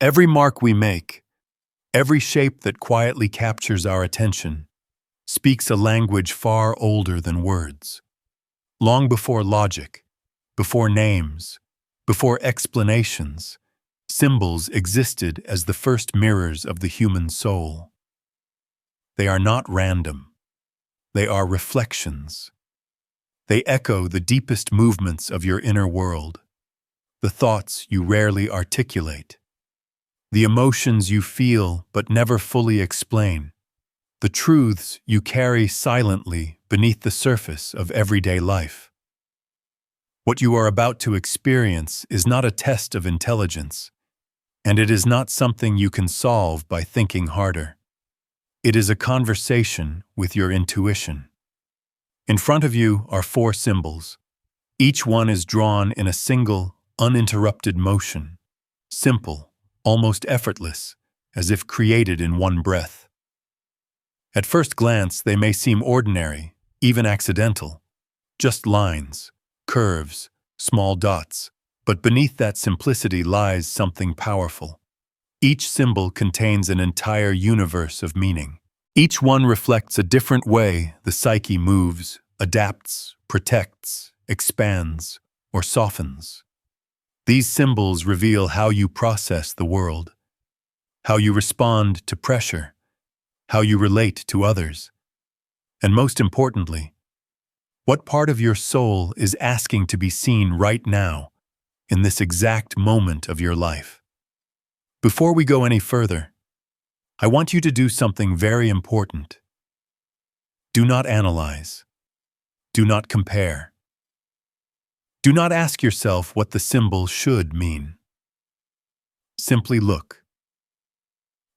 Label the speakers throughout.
Speaker 1: Every mark we make, every shape that quietly captures our attention, speaks a language far older than words. Long before logic, before names, before explanations, symbols existed as the first mirrors of the human soul. They are not random. They are reflections. They echo the deepest movements of your inner world, the thoughts you rarely articulate, the emotions you feel but never fully explain, the truths you carry silently beneath the surface of everyday life. What you are about to experience is not a test of intelligence, and it is not something you can solve by thinking harder. It is a conversation with your intuition. In front of you are 4 symbols. Each one is drawn in a single, uninterrupted motion, simple, almost effortless, as if created in one breath. At first glance, they may seem ordinary, even accidental, just lines, curves, small dots, but beneath that simplicity lies something powerful. Each symbol contains an entire universe of meaning. Each one reflects a different way the psyche moves, adapts, protects, expands, or softens. These symbols reveal how you process the world, how you respond to pressure, how you relate to others, and most importantly, what part of your soul is asking to be seen right now, in this exact moment of your life. Before we go any further, I want you to do something very important. Do not analyze. Do not compare. Do not ask yourself what the symbol should mean. Simply look.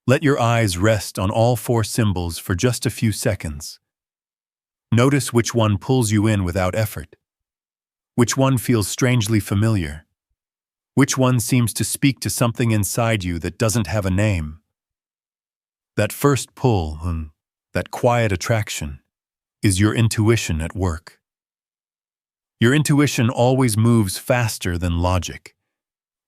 Speaker 1: Let your eyes rest on all 4 symbols for just a few seconds. Notice which one pulls you in without effort. Which one feels strangely familiar. Which one seems to speak to something inside you that doesn't have a name. That first pull, that quiet attraction, is your intuition at work. Your intuition always moves faster than logic.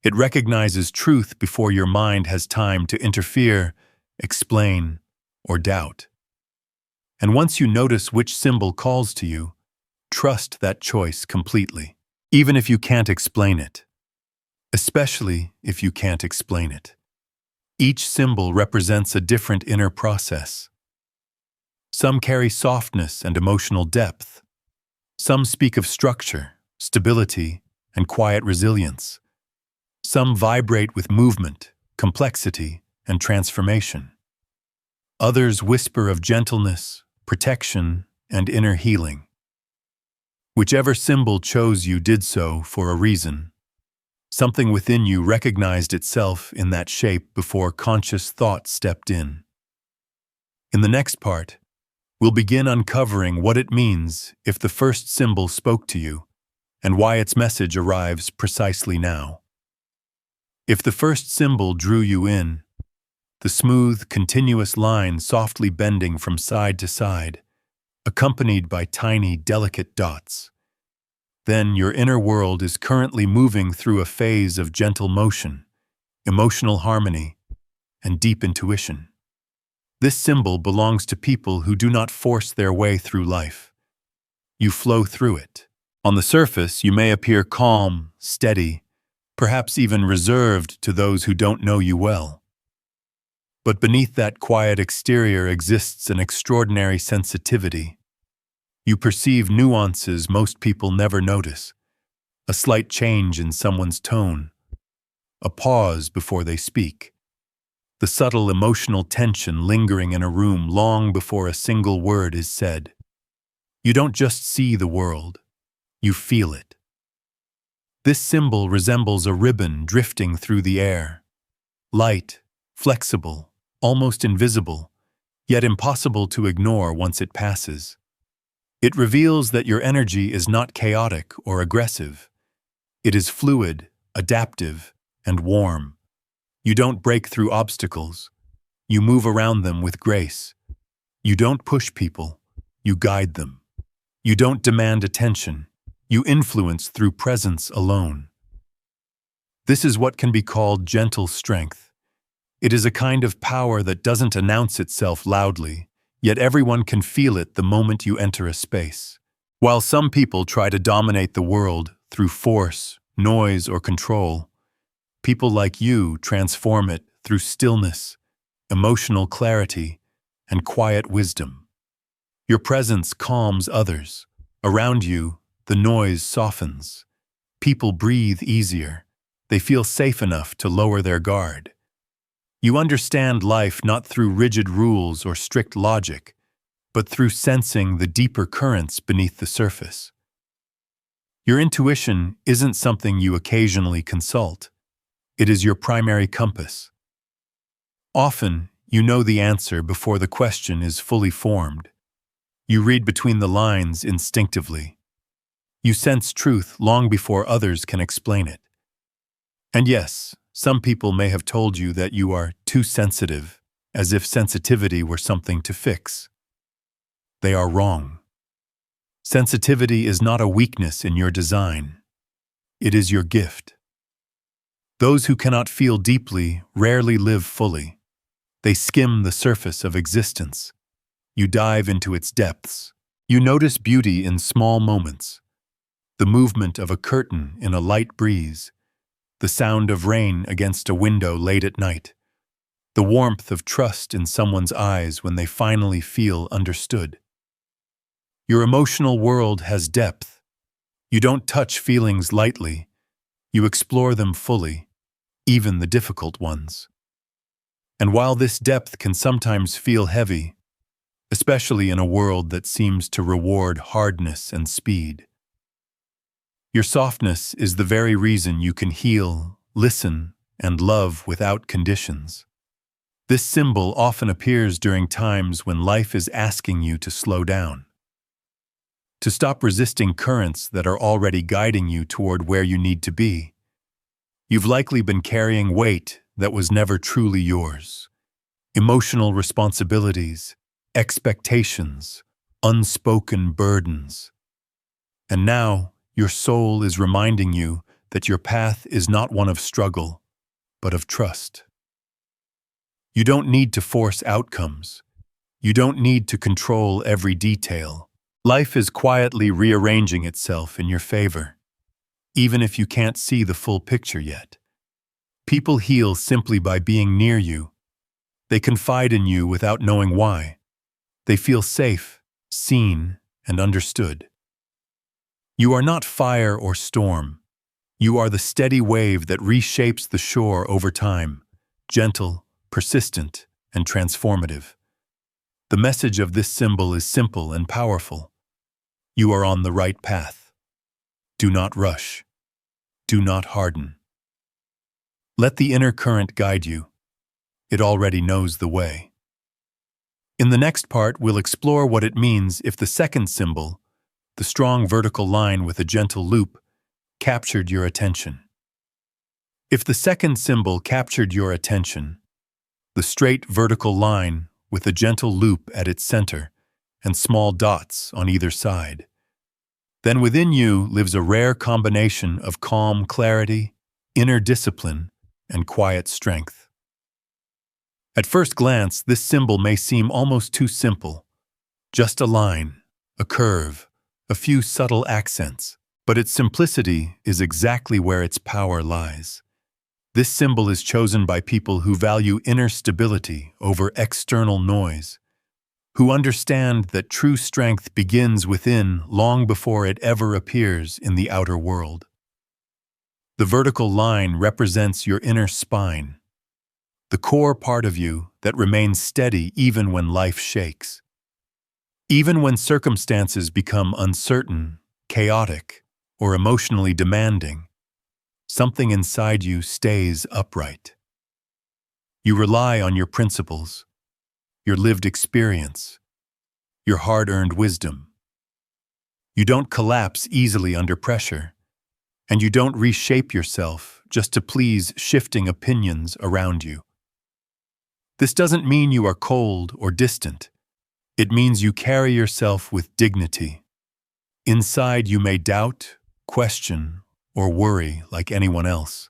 Speaker 1: It recognizes truth before your mind has time to interfere, explain, or doubt. And once you notice which symbol calls to you, trust that choice completely, even if you can't explain it. Especially if you can't explain it. Each symbol represents a different inner process. Some carry softness and emotional depth. Some speak of structure, stability, and quiet resilience. Some vibrate with movement, complexity, and transformation. Others whisper of gentleness, protection, and inner healing. Whichever symbol chose you did so for a reason. Something within you recognized itself in that shape before conscious thought stepped in. In the next part, we'll begin uncovering what it means if the first symbol spoke to you, and why its message arrives precisely now. If the first symbol drew you in, the smooth, continuous line softly bending from side to side, accompanied by tiny, delicate dots, then your inner world is currently moving through a phase of gentle motion, emotional harmony, and deep intuition. This symbol belongs to people who do not force their way through life. You flow through it. On the surface, you may appear calm, steady, perhaps even reserved to those who don't know you well. But beneath that quiet exterior exists an extraordinary sensitivity. You perceive nuances most people never notice. A slight change in someone's tone. A pause before they speak. The subtle emotional tension lingering in a room long before a single word is said. You don't just see the world, you feel it. This symbol resembles a ribbon drifting through the air. Light, flexible, almost invisible, yet impossible to ignore once it passes. It reveals that your energy is not chaotic or aggressive. It is fluid, adaptive, and warm. You don't break through obstacles. You move around them with grace. You don't push people. You guide them. You don't demand attention. You influence through presence alone. This is what can be called gentle strength. It is a kind of power that doesn't announce itself loudly, yet everyone can feel it the moment you enter a space. While some people try to dominate the world through force, noise, or control, people like you transform it through stillness, emotional clarity, and quiet wisdom. Your presence calms others. Around you, the noise softens. People breathe easier. They feel safe enough to lower their guard. You understand life not through rigid rules or strict logic, but through sensing the deeper currents beneath the surface. Your intuition isn't something you occasionally consult. It is your primary compass. Often, you know the answer before the question is fully formed. You read between the lines instinctively. You sense truth long before others can explain it. And yes, some people may have told you that you are too sensitive, as if sensitivity were something to fix. They are wrong. Sensitivity is not a weakness in your design. It is your gift. Those who cannot feel deeply rarely live fully. They skim the surface of existence. You dive into its depths. You notice beauty in small moments. The movement of a curtain in a light breeze. The sound of rain against a window late at night. The warmth of trust in someone's eyes when they finally feel understood. Your emotional world has depth. You don't touch feelings lightly. You explore them fully, even the difficult ones. And while this depth can sometimes feel heavy, especially in a world that seems to reward hardness and speed, your softness is the very reason you can heal, listen, and love without conditions. This symbol often appears during times when life is asking you to slow down, to stop resisting currents that are already guiding you toward where you need to be. You've likely been carrying weight that was never truly yours. Emotional responsibilities, expectations, unspoken burdens. And now, your soul is reminding you that your path is not one of struggle, but of trust. You don't need to force outcomes. You don't need to control every detail. Life is quietly rearranging itself in your favor, even if you can't see the full picture yet. People heal simply by being near you. They confide in you without knowing why. They feel safe, seen, and understood. You are not fire or storm. You are the steady wave that reshapes the shore over time, gentle, persistent, and transformative. The message of this symbol is simple and powerful. You are on the right path. Do not rush. Do not harden. Let the inner current guide you. It already knows the way. In the next part, we'll explore what it means if the second symbol, the strong vertical line with a gentle loop, captured your attention. If the second symbol captured your attention, the straight vertical line with a gentle loop at its center and small dots on either side, then within you lives a rare combination of calm clarity, inner discipline, and quiet strength. At first glance, this symbol may seem almost too simple. Just a line, a curve, a few subtle accents, but its simplicity is exactly where its power lies. This symbol is chosen by people who value inner stability over external noise, who understand that true strength begins within long before it ever appears in the outer world. The vertical line represents your inner spine, the core part of you that remains steady even when life shakes. Even when circumstances become uncertain, chaotic, or emotionally demanding, something inside you stays upright. You rely on your principles, your lived experience, your hard-earned wisdom. You don't collapse easily under pressure, and you don't reshape yourself just to please shifting opinions around you. This doesn't mean you are cold or distant. It means you carry yourself with dignity. Inside you may doubt, question, or worry like anyone else.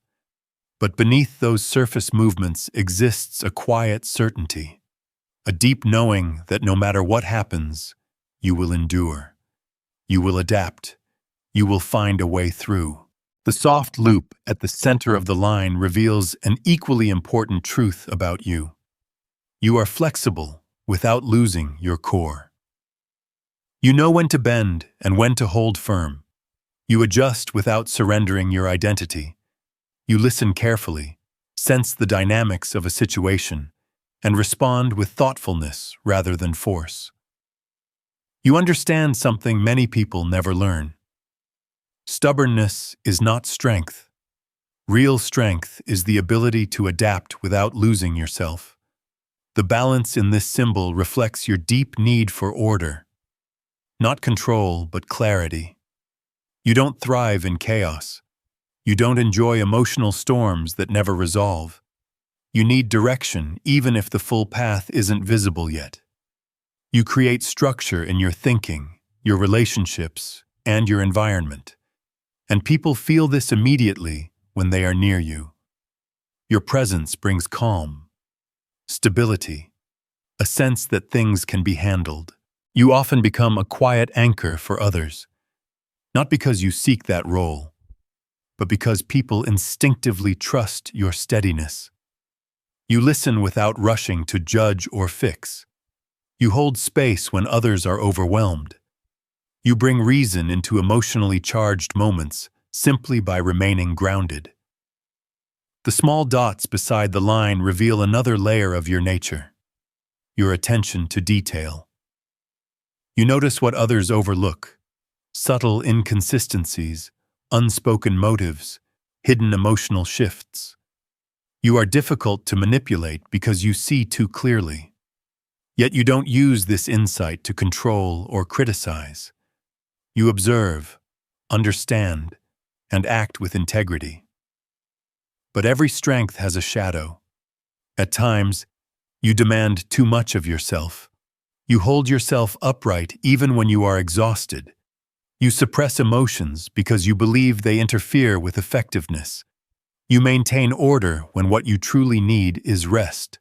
Speaker 1: But beneath those surface movements exists a quiet certainty, a deep knowing that no matter what happens, you will endure, you will adapt, you will find a way through. The soft loop at the center of the line reveals an equally important truth about you. You are flexible without losing your core. You know when to bend and when to hold firm. You adjust without surrendering your identity. You listen carefully, sense the dynamics of a situation, and respond with thoughtfulness rather than force. You understand something many people never learn. Stubbornness is not strength. Real strength is the ability to adapt without losing yourself. The balance in this symbol reflects your deep need for order. Not control, but clarity. You don't thrive in chaos. You don't enjoy emotional storms that never resolve. You need direction, even if the full path isn't visible yet. You create structure in your thinking, your relationships, and your environment. And people feel this immediately when they are near you. Your presence brings calm, stability, a sense that things can be handled. You often become a quiet anchor for others, not because you seek that role, but because people instinctively trust your steadiness. You listen without rushing to judge or fix. You hold space when others are overwhelmed. You bring reason into emotionally charged moments simply by remaining grounded. The small dots beside the line reveal another layer of your nature, your attention to detail. You notice what others overlook, subtle inconsistencies, unspoken motives, hidden emotional shifts. You are difficult to manipulate because you see too clearly. Yet you don't use this insight to control or criticize. You observe, understand, and act with integrity. But every strength has a shadow. At times, you demand too much of yourself. You hold yourself upright even when you are exhausted. You suppress emotions because you believe they interfere with effectiveness. You maintain order when what you truly need is rest,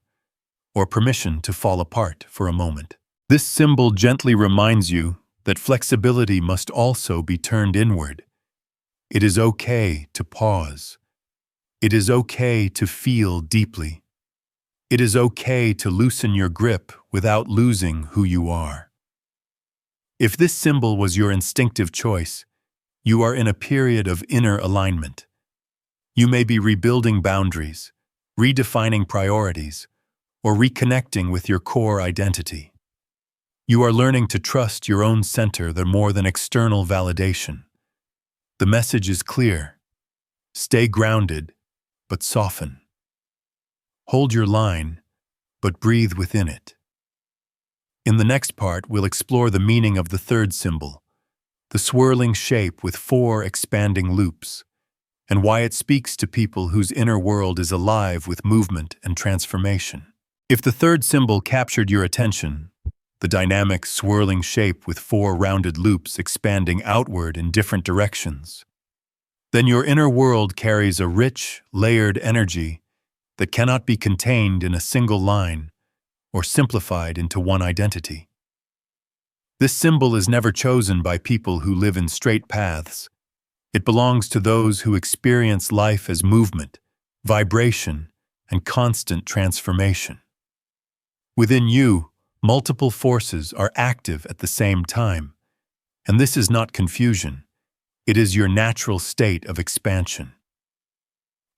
Speaker 1: or permission to fall apart for a moment. This symbol gently reminds you that flexibility must also be turned inward. It is okay to pause. It is okay to feel deeply. It is okay to loosen your grip without losing who you are. If this symbol was your instinctive choice, you are in a period of inner alignment. You may be rebuilding boundaries, redefining priorities, or reconnecting with your core identity. You are learning to trust your own center more than external validation. The message is clear. Stay grounded, but soften. Hold your line, but breathe within it. In the next part, we'll explore the meaning of the third symbol, the swirling shape with 4 expanding loops, and why it speaks to people whose inner world is alive with movement and transformation. If the third symbol captured your attention, the dynamic swirling shape with 4 rounded loops expanding outward in different directions, then your inner world carries a rich, layered energy that cannot be contained in a single line or simplified into one identity. This symbol is never chosen by people who live in straight paths. It belongs to those who experience life as movement, vibration, and constant transformation. Within you, multiple forces are active at the same time, and this is not confusion. It is your natural state of expansion.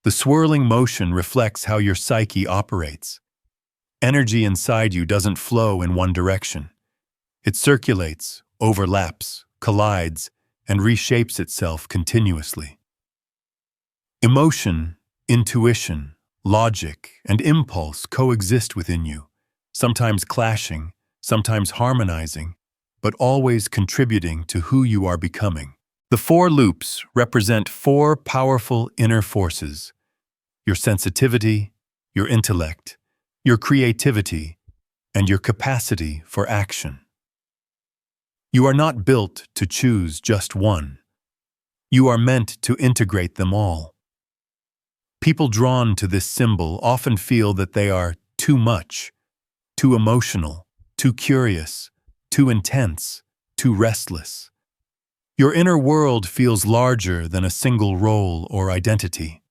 Speaker 1: The swirling motion reflects how your psyche operates. Energy inside you doesn't flow in one direction. It circulates, overlaps, collides, and reshapes itself continuously. Emotion, intuition, logic, and impulse coexist within you, sometimes clashing, sometimes harmonizing, but always contributing to who you are becoming. The 4 loops represent 4 powerful inner forces: your sensitivity, your intellect, your creativity, and your capacity for action. You are not built to choose just one. You are meant to integrate them all. People drawn to this symbol often feel that they are too much, too emotional, too curious, too intense, too restless. Your inner world feels larger than a single role or identity.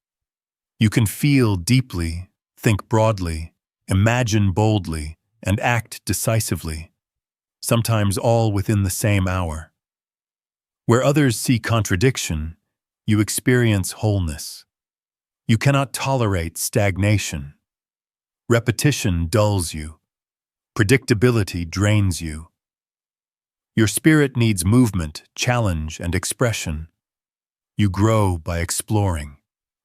Speaker 1: You can feel deeply, think broadly, imagine boldly, and act decisively, sometimes all within the same hour. Where others see contradiction, you experience wholeness. You cannot tolerate stagnation. Repetition dulls you. Predictability drains you. Your spirit needs movement, challenge, and expression. You grow by exploring,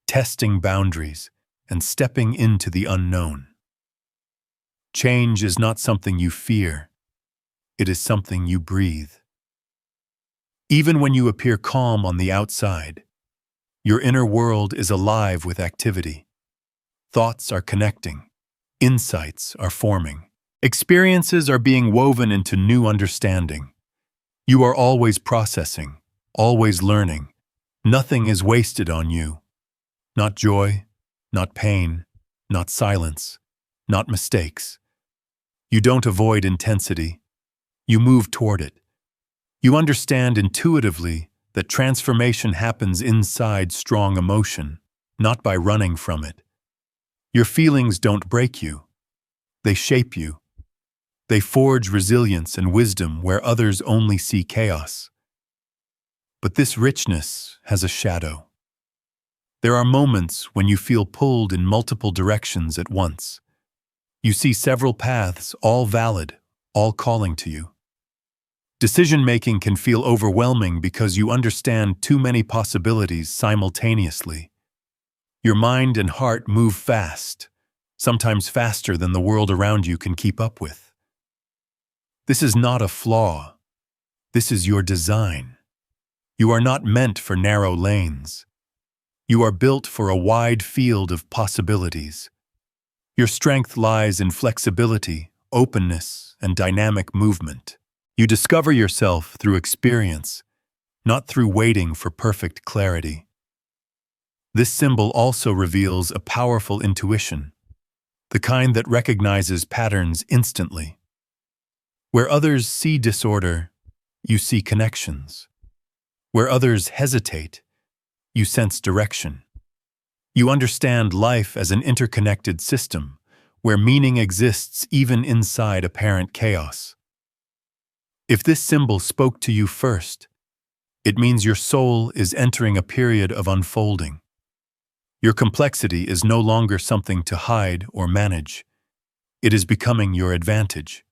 Speaker 1: testing boundaries, and stepping into the unknown. Change is not something you fear. It is something you breathe. Even when you appear calm on the outside, your inner world is alive with activity. Thoughts are connecting. Insights are forming. Experiences are being woven into new understanding. You are always processing, always learning. Nothing is wasted on you. Not joy, not pain, not silence, not mistakes. You don't avoid intensity. You move toward it. You understand intuitively that transformation happens inside strong emotion, not by running from it. Your feelings don't break you. They shape you. They forge resilience and wisdom where others only see chaos. But this richness has a shadow. There are moments when you feel pulled in multiple directions at once. You see several paths, all valid, all calling to you. Decision-making can feel overwhelming because you understand too many possibilities simultaneously. Your mind and heart move fast, sometimes faster than the world around you can keep up with. This is not a flaw. This is your design. You are not meant for narrow lanes. You are built for a wide field of possibilities. Your strength lies in flexibility, openness, and dynamic movement. You discover yourself through experience, not through waiting for perfect clarity. This symbol also reveals a powerful intuition, the kind that recognizes patterns instantly. Where others see disorder, you see connections. Where others hesitate, you sense direction. You understand life as an interconnected system, where meaning exists even inside apparent chaos. If this symbol spoke to you first, it means your soul is entering a period of unfolding. Your complexity is no longer something to hide or manage. It is becoming your advantage.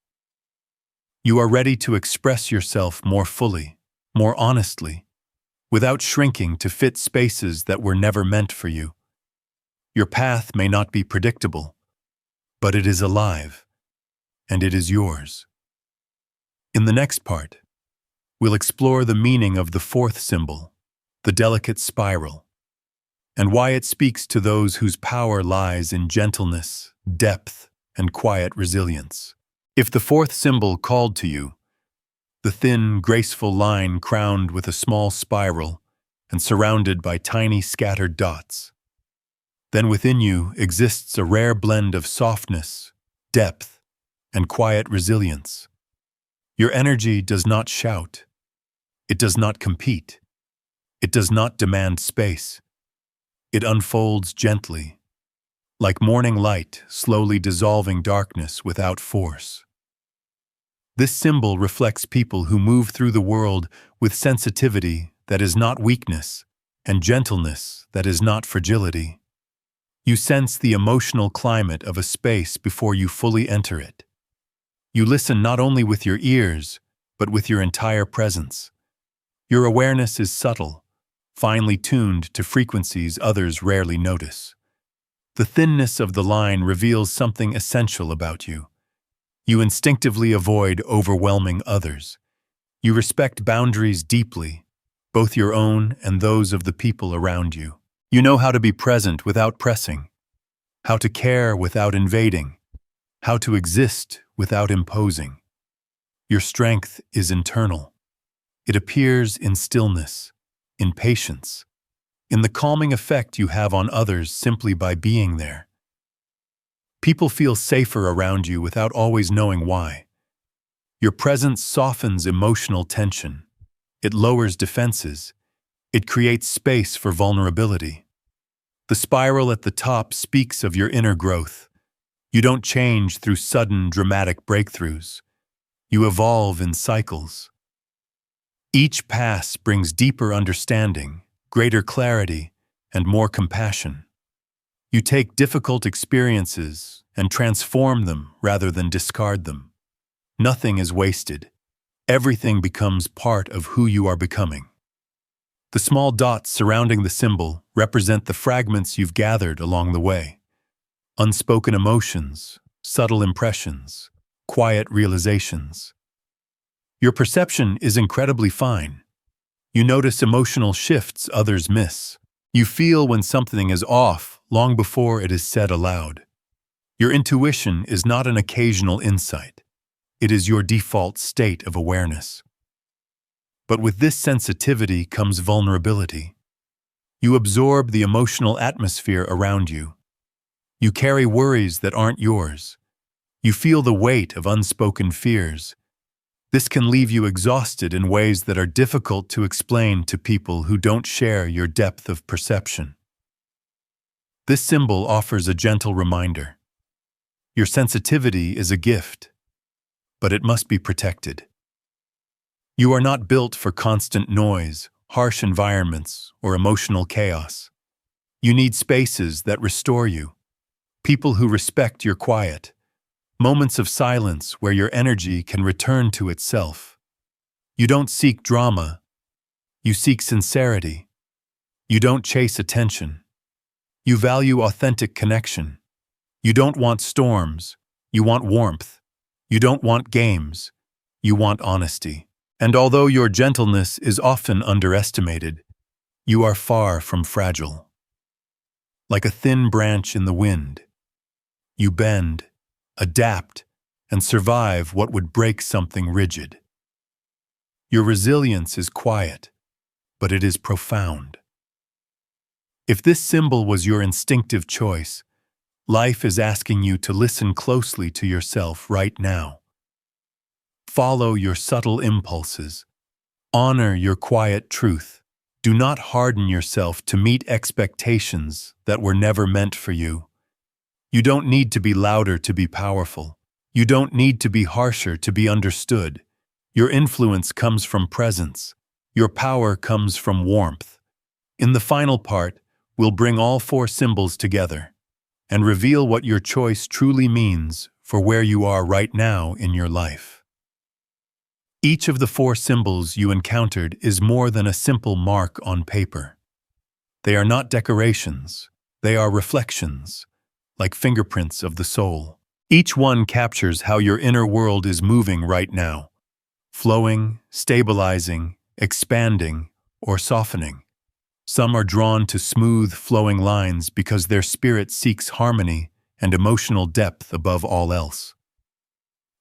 Speaker 1: You are ready to express yourself more fully, more honestly, without shrinking to fit spaces that were never meant for you. Your path may not be predictable, but it is alive, and it is yours. In the next part, we'll explore the meaning of the fourth symbol, the delicate spiral, and why it speaks to those whose power lies in gentleness, depth, and quiet resilience. If the fourth symbol called to you, the thin, graceful line crowned with a small spiral and surrounded by tiny scattered dots, then within you exists a rare blend of softness, depth, and quiet resilience. Your energy does not shout. It does not compete. It does not demand space. It unfolds gently, like morning light slowly dissolving darkness without force. This symbol reflects people who move through the world with sensitivity that is not weakness and gentleness that is not fragility. You sense the emotional climate of a space before you fully enter it. You listen not only with your ears, but with your entire presence. Your awareness is subtle, finely tuned to frequencies others rarely notice. The thinness of the line reveals something essential about you. You instinctively avoid overwhelming others. You respect boundaries deeply, both your own and those of the people around you. You know how to be present without pressing, how to care without invading, how to exist without imposing. Your strength is internal. It appears in stillness, in patience, in the calming effect you have on others simply by being there. People feel safer around you without always knowing why. Your presence softens emotional tension. It lowers defenses. It creates space for vulnerability. The spiral at the top speaks of your inner growth. You don't change through sudden, dramatic breakthroughs. You evolve in cycles. Each pass brings deeper understanding, greater clarity, and more compassion. You take difficult experiences and transform them rather than discard them. Nothing is wasted. Everything becomes part of who you are becoming. The small dots surrounding the symbol represent the fragments you've gathered along the way. Unspoken emotions, subtle impressions, quiet realizations. Your perception is incredibly fine. You notice emotional shifts others miss. You feel when something is off long before it is said aloud. Your intuition is not an occasional insight. It is your default state of awareness. But with this sensitivity comes vulnerability. You absorb the emotional atmosphere around you. You carry worries that aren't yours. You feel the weight of unspoken fears. This can leave you exhausted in ways that are difficult to explain to people who don't share your depth of perception. This symbol offers a gentle reminder. Your sensitivity is a gift, but it must be protected. You are not built for constant noise, harsh environments, or emotional chaos. You need spaces that restore you, people who respect your quiet, moments of silence where your energy can return to itself. You don't seek drama. You seek sincerity. You don't chase attention. You value authentic connection. You don't want storms. You want warmth. You don't want games. You want honesty. And although your gentleness is often underestimated, you are far from fragile. Like a thin branch in the wind, you bend, adapt, and survive what would break something rigid. Your resilience is quiet, but it is profound. If this symbol was your instinctive choice, life is asking you to listen closely to yourself right now. Follow your subtle impulses. Honor your quiet truth. Do not harden yourself to meet expectations that were never meant for you. You don't need to be louder to be powerful. You don't need to be harsher to be understood. Your influence comes from presence. Your power comes from warmth. In the final part, we'll bring all four symbols together and reveal what your choice truly means for where you are right now in your life. Each of the four symbols you encountered is more than a simple mark on paper. They are not decorations. They are reflections, like fingerprints of the soul. Each one captures how your inner world is moving right now, flowing, stabilizing, expanding, or softening. Some are drawn to smooth, flowing lines because their spirit seeks harmony and emotional depth above all else.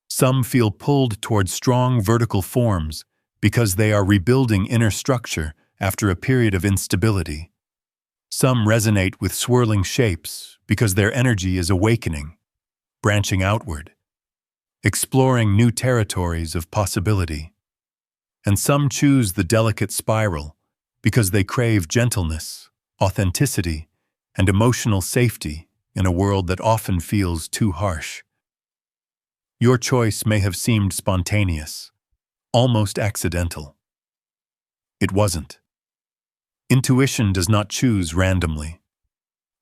Speaker 1: Some feel pulled toward strong vertical forms because they are rebuilding inner structure after a period of instability. Some resonate with swirling shapes because their energy is awakening, branching outward, exploring new territories of possibility. And some choose the delicate spiral because they crave gentleness, authenticity, and emotional safety in a world that often feels too harsh. Your choice may have seemed spontaneous, almost accidental. It wasn't. Intuition does not choose randomly.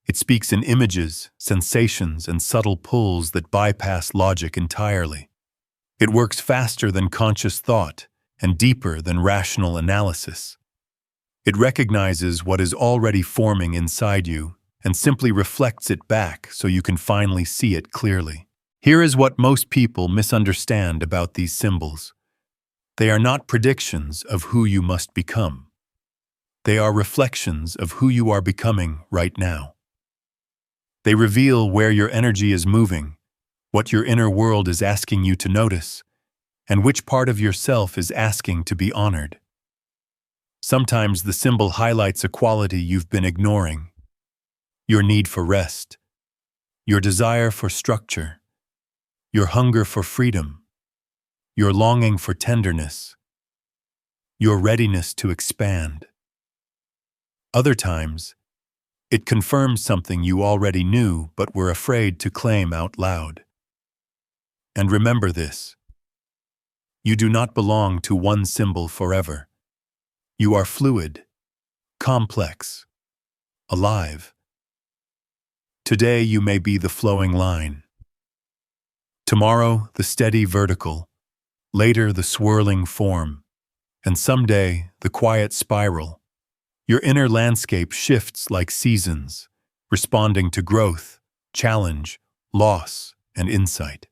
Speaker 1: It speaks in images, sensations, and subtle pulls that bypass logic entirely. It works faster than conscious thought and deeper than rational analysis. It recognizes what is already forming inside you and simply reflects it back so you can finally see it clearly. Here is what most people misunderstand about these symbols. They are not predictions of who you must become. They are reflections of who you are becoming right now. They reveal where your energy is moving, what your inner world is asking you to notice, and which part of yourself is asking to be honored. Sometimes the symbol highlights a quality you've been ignoring: your need for rest, your desire for structure, your hunger for freedom, your longing for tenderness, your readiness to expand. Other times, it confirms something you already knew but were afraid to claim out loud. And remember this: you do not belong to one symbol forever. You are fluid, complex, alive. Today you may be the flowing line. Tomorrow, the steady vertical. Later, the swirling form. And someday, the quiet spiral. Your inner landscape shifts like seasons, responding to growth, challenge, loss, and insight.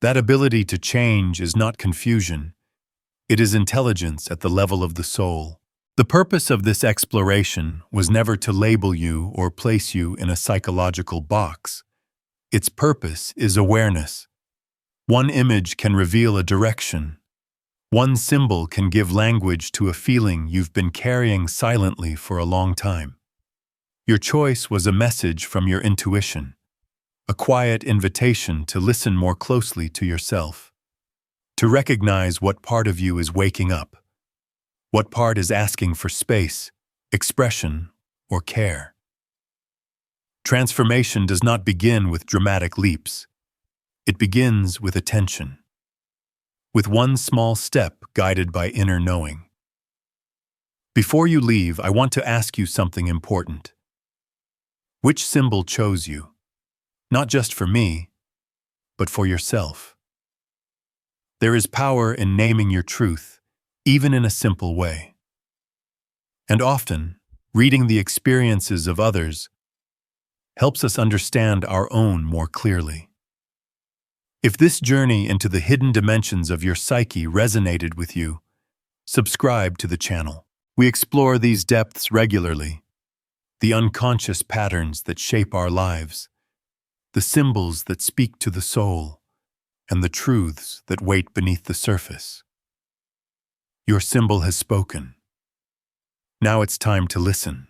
Speaker 1: That ability to change is not confusion. It is intelligence at the level of the soul. The purpose of this exploration was never to label you or place you in a psychological box. Its purpose is awareness. One image can reveal a direction. One symbol can give language to a feeling you've been carrying silently for a long time. Your choice was a message from your intuition, a quiet invitation to listen more closely to yourself, to recognize what part of you is waking up, what part is asking for space, expression, or care. Transformation does not begin with dramatic leaps. It begins with attention, with one small step guided by inner knowing. Before you leave, I want to ask you something important. Which symbol chose you? Not just for me, but for yourself. There is power in naming your truth, even in a simple way. And often, reading the experiences of others helps us understand our own more clearly. If this journey into the hidden dimensions of your psyche resonated with you, subscribe to the channel. We explore these depths regularly, the unconscious patterns that shape our lives, the symbols that speak to the soul, and the truths that wait beneath the surface. Your symbol has spoken. Now it's time to listen.